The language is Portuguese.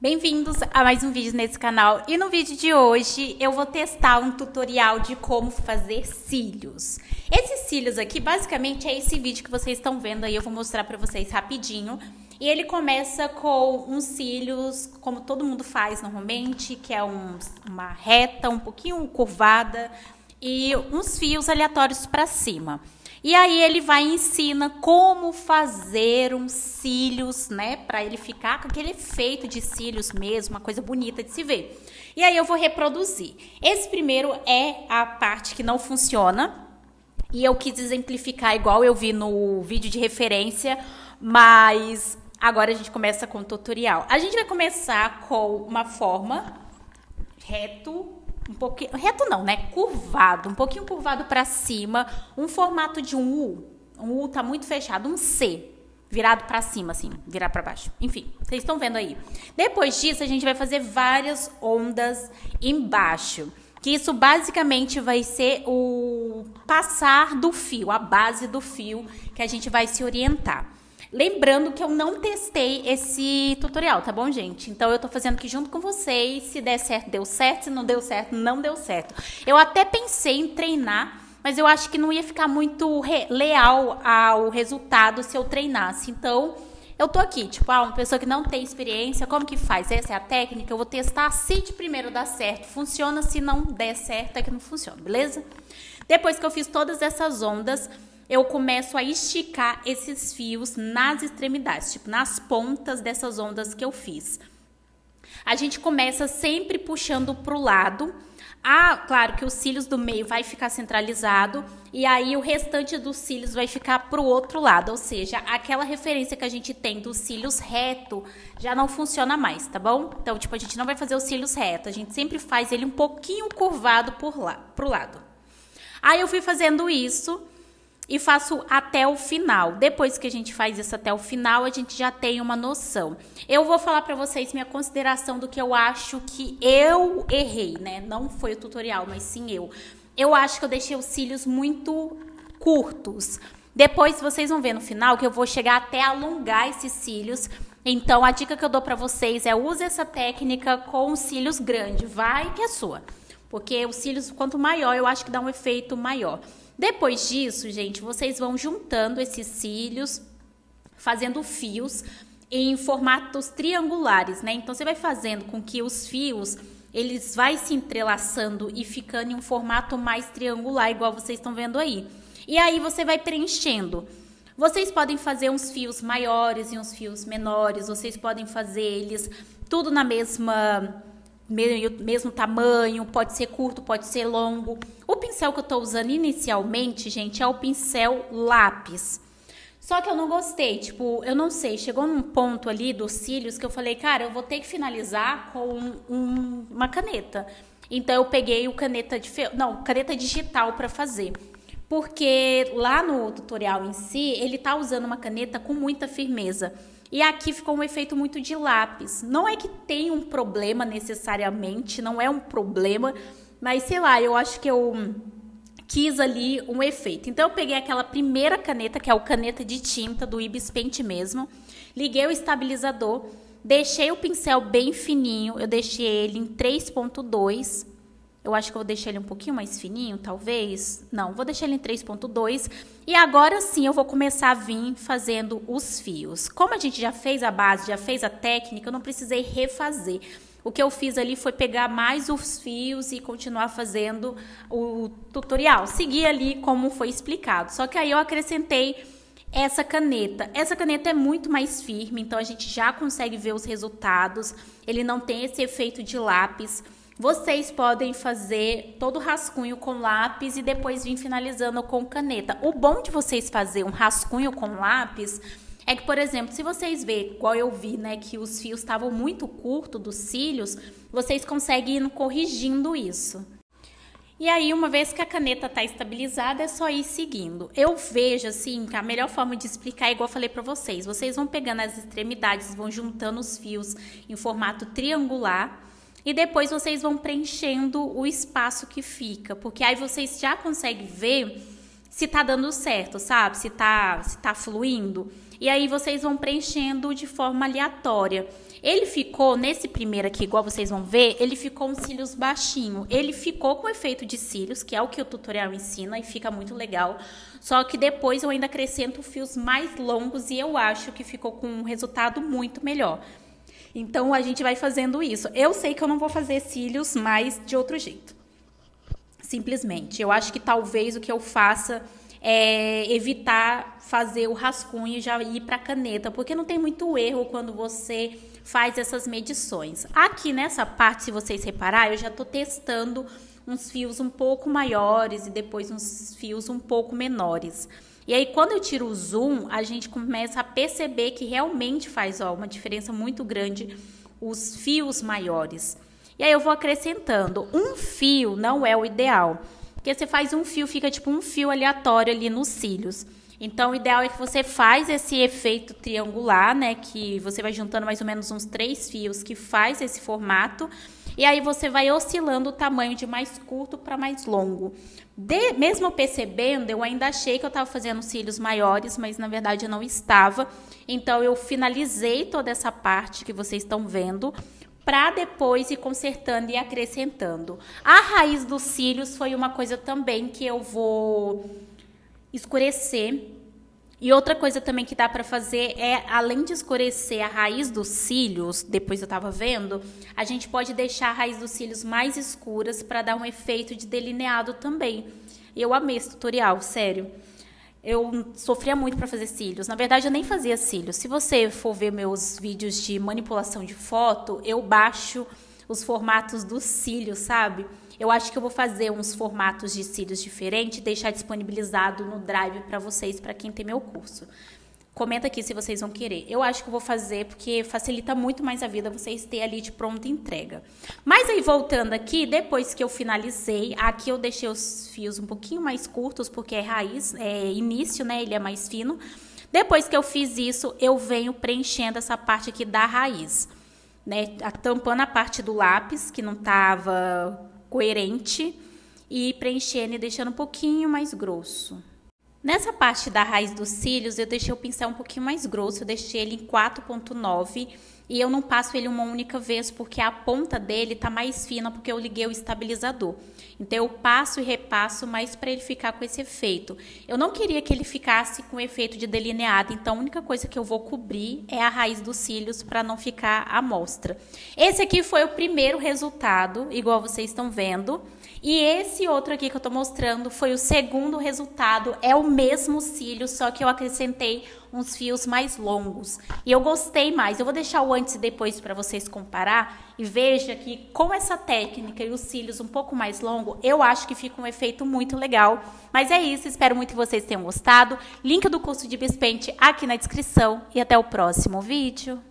Bem-vindos a mais um vídeo nesse canal. E no vídeo de hoje eu vou testar um tutorial de como fazer cílios. Esses cílios aqui, basicamente, é esse vídeo que vocês estão vendo aí. Eu vou mostrar pra vocês rapidinho. E ele começa com uns cílios, como todo mundo faz normalmente, que é uma reta, um pouquinho curvada e uns fios aleatórios pra cima. E aí ele vai e ensina como fazer uns cílios, né, para ele ficar com aquele efeito de cílios mesmo, uma coisa bonita de se ver. E aí eu vou reproduzir. Esse primeiro é a parte que não funciona, e eu quis exemplificar igual eu vi no vídeo de referência, mas agora a gente começa com o tutorial. A gente vai começar com uma forma reto, um pouquinho, reto não, né? Curvado, um pouquinho curvado para cima, um formato de um U. Um U tá muito fechado, um C, virado para cima, assim, virar para baixo. Enfim, vocês estão vendo aí. Depois disso, a gente vai fazer várias ondas embaixo. Que isso basicamente vai ser o passar do fio, a base do fio que a gente vai se orientar. Lembrando que eu não testei esse tutorial, tá bom, gente? Então, eu tô fazendo aqui junto com vocês. Se der certo, deu certo. Se não deu certo, não deu certo. Eu até pensei em treinar, mas eu acho que não ia ficar muito leal ao resultado se eu treinasse. Então, eu tô aqui, tipo, uma pessoa que não tem experiência, como que faz? Essa é a técnica, eu vou testar. Se de primeiro dá certo, funciona. Se não der certo, é que não funciona, beleza? Depois que eu fiz todas essas ondas, eu começo a esticar esses fios nas extremidades, tipo, nas pontas dessas ondas que eu fiz. A gente começa sempre puxando para o lado. Claro que os cílios do meio vai ficar centralizado e aí o restante dos cílios vai ficar para o outro lado. Ou seja, aquela referência que a gente tem dos cílios reto já não funciona mais, tá bom? Então, tipo, a gente não vai fazer os cílios reto, a gente sempre faz ele um pouquinho curvado pro lado. Aí eu fui fazendo isso e faço até o final. Depois que a gente faz isso até o final, a gente já tem uma noção. Eu vou falar pra vocês minha consideração do que eu acho que eu errei, né? Não foi o tutorial, mas sim eu. Eu acho que eu deixei os cílios muito curtos. Depois vocês vão ver no final que eu vou chegar até alongar esses cílios. Então, a dica que eu dou pra vocês é use essa técnica com os cílios grandes. Vai que é sua. Porque os cílios, quanto maior, eu acho que dá um efeito maior. Depois disso, gente, vocês vão juntando esses cílios, fazendo fios em formatos triangulares, né? Então, você vai fazendo com que os fios, eles vai se entrelaçando e ficando em um formato mais triangular, igual vocês estão vendo aí. E aí, você vai preenchendo. Vocês podem fazer uns fios maiores e uns fios menores, vocês podem fazer eles tudo na mesmo tamanho, pode ser curto, pode ser longo. O pincel que eu tô usando inicialmente, gente, é o pincel lápis. Só que eu não gostei, tipo, eu não sei, chegou num ponto ali dos cílios que eu falei, cara, eu vou ter que finalizar com uma caneta. Então eu peguei o caneta digital para fazer. Porque lá no tutorial em si, ele tá usando uma caneta com muita firmeza. E aqui ficou um efeito muito de lápis. Não é que tem um problema necessariamente, não é um problema, mas sei lá, eu acho que eu quis ali um efeito. Então eu peguei aquela primeira caneta, que é o caneta de tinta do Ibis Paint mesmo, liguei o estabilizador, deixei o pincel bem fininho, eu deixei ele em 3.2. Eu acho que eu vou deixar ele um pouquinho mais fininho, talvez. Não, vou deixar ele em 3.2. E agora sim eu vou começar a vir fazendo os fios. Como a gente já fez a base, já fez a técnica, eu não precisei refazer. O que eu fiz ali foi pegar mais os fios e continuar fazendo o tutorial. Seguir ali como foi explicado. Só que aí eu acrescentei essa caneta. Essa caneta é muito mais firme, então a gente já consegue ver os resultados. Ele não tem esse efeito de lápis. Vocês podem fazer todo o rascunho com lápis e depois vir finalizando com caneta. O bom de vocês fazer um rascunho com lápis é que, por exemplo, se vocês verem, igual eu vi, né, que os fios estavam muito curtos dos cílios, vocês conseguem ir corrigindo isso. E aí, uma vez que a caneta está estabilizada, é só ir seguindo. Eu vejo, assim, que a melhor forma de explicar é igual eu falei para vocês. Vocês vão pegando as extremidades, vão juntando os fios em formato triangular. E depois vocês vão preenchendo o espaço que fica, porque aí vocês já conseguem ver se tá dando certo, sabe? Se tá fluindo. E aí vocês vão preenchendo de forma aleatória. Ele ficou, nesse primeiro aqui, igual vocês vão ver, ele ficou um cílios baixinho. Ele ficou com efeito de cílios, que é o que o tutorial ensina e fica muito legal. Só que depois eu ainda acrescento fios mais longos e eu acho que ficou com um resultado muito melhor. Então, a gente vai fazendo isso. Eu sei que eu não vou fazer cílios mais de outro jeito. Simplesmente. Eu acho que talvez o que eu faça é evitar fazer o rascunho e já ir para a caneta, porque não tem muito erro quando você faz essas medições. Aqui nessa parte, se vocês repararem, eu já estou testando uns fios um pouco maiores e depois uns fios um pouco menores. E aí, quando eu tiro o zoom, a gente começa a perceber que realmente faz uma diferença muito grande os fios maiores. E aí eu vou acrescentando. Um fio não é o ideal, porque você faz um fio, fica tipo um fio aleatório ali nos cílios. Então, o ideal é que você faz esse efeito triangular, né? Que você vai juntando mais ou menos uns 3 fios que faz esse formato. E aí você vai oscilando o tamanho de mais curto para mais longo. Mesmo percebendo, eu ainda achei que eu estava fazendo cílios maiores, mas na verdade eu não estava. Então, eu finalizei toda essa parte que vocês estão vendo, para depois ir consertando e acrescentando. A raiz dos cílios foi uma coisa também que eu vou escurecer. E outra coisa também que dá para fazer é, além de escurecer a raiz dos cílios, depois eu estava vendo, a gente pode deixar a raiz dos cílios mais escuras para dar um efeito de delineado também. Eu amei esse tutorial, sério. Eu sofria muito para fazer cílios. Na verdade, eu nem fazia cílios. Se você for ver meus vídeos de manipulação de foto, eu baixo os formatos dos cílios, sabe? Eu acho que eu vou fazer uns formatos de cílios diferentes e deixar disponibilizado no Drive para vocês, para quem tem meu curso. Comenta aqui se vocês vão querer. Eu acho que eu vou fazer porque facilita muito mais a vida vocês terem ali de pronta entrega. Mas aí, voltando aqui, depois que eu finalizei, aqui eu deixei os fios um pouquinho mais curtos, porque é raiz, é início, né? Ele é mais fino. Depois que eu fiz isso, eu venho preenchendo essa parte aqui da raiz, né? Tampando a parte do lápis, que não estava coerente, e preenchendo e deixando um pouquinho mais grosso. Nessa parte da raiz dos cílios, eu deixei o pincel um pouquinho mais grosso, eu deixei ele em 4.9 e eu não passo ele uma única vez, porque a ponta dele tá mais fina, porque eu liguei o estabilizador. Então, eu passo e repasso, mais para ele ficar com esse efeito. Eu não queria que ele ficasse com efeito de delineado, então a única coisa que eu vou cobrir é a raiz dos cílios, para não ficar à mostra. Esse aqui foi o primeiro resultado, igual vocês estão vendo. E esse outro aqui que eu tô mostrando foi o segundo resultado. É o mesmo cílio, só que eu acrescentei uns fios mais longos. E eu gostei mais. Eu vou deixar o antes e depois para vocês comparar. E veja que com essa técnica e os cílios um pouco mais longos, eu acho que fica um efeito muito legal. Mas é isso, espero muito que vocês tenham gostado. Link do curso de Bispaint aqui na descrição. E até o próximo vídeo.